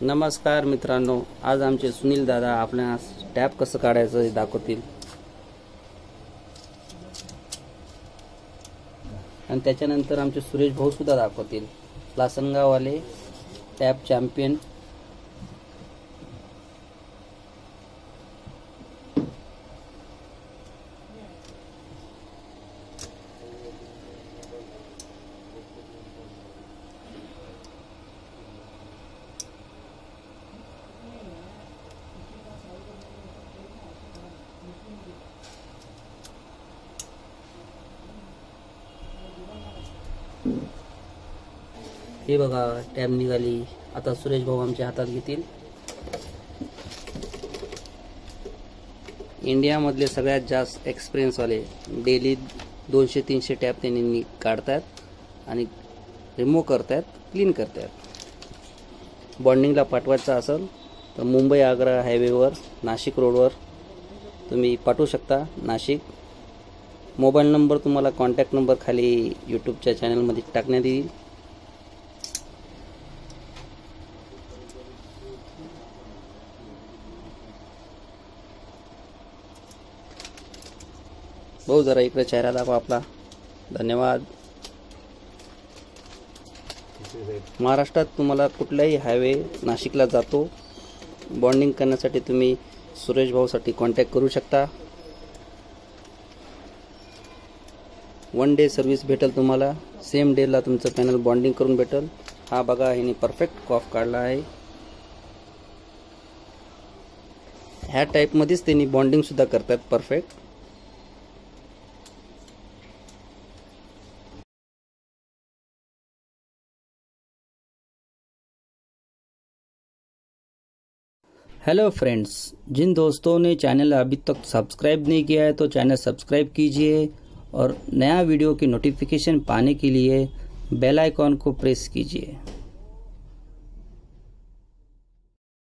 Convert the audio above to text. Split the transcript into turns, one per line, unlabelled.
नमस्कार मित्रांनो, आज आमचे सुनील दादा आपल्याला टॅप कसं काढायचं हे दाखवतील आणि त्याच्यानंतर आमचे सुरेश भाऊ सुद्धा दाखवतील. लासनगाववाले टॅप चॅम्पियन. हे बघा टॅप निघाली. आता सुरेश भाऊ आमच्या हातात घेतील. इंडियामधले सगळ्यात जास्त एक्सपिरियन्स वाले डेली 200-300 टॅप त्यांनी काढतात आणि रिमूव्ह करतात, क्लीन करतात. बॉन्डिंगला पाठवायचं असेल तर मुंबई आग्रा हायवेवर नाशिक रोडवर तुम्ही पाठवू शकता. नाशिक. मोबाईल नंबर तुम्हाला कॉन्टॅक्ट नंबर खाली यूट्यूबच्या चॅनलमध्ये टाकण्यात येईल. भाऊ जरा इकडे चेहरा दाखवा आपला. धन्यवाद. महाराष्ट्रात तुम्हाला कुठलाही हायवे नाशिकला जातो, बॉन्डिंग करण्यासाठी तुम्ही सुरेश भाऊसाठी कॉन्टॅक्ट करू शकता. 1 डे सर्व्हिस भेटेल तुम्हाला. सेम डेला तुमचं पॅनल बॉन्डिंग करून भेटेल. हा बघा, ह्याने परफेक्ट कॉफ काढला आहे. ह्या टाईपमध्येच त्यांनी बॉन्डिंग सुद्धा करतात परफेक्ट. हेलो फ्रेंड्स, जिन दोस्तों ने चैनल अभी तक सब्सक्राइब नहीं किया है तो चैनल सब्सक्राइब कीजिए और नया वीडियो की नोटिफिकेशन पाने के लिए बेल आइकॉन को प्रेस कीजिए.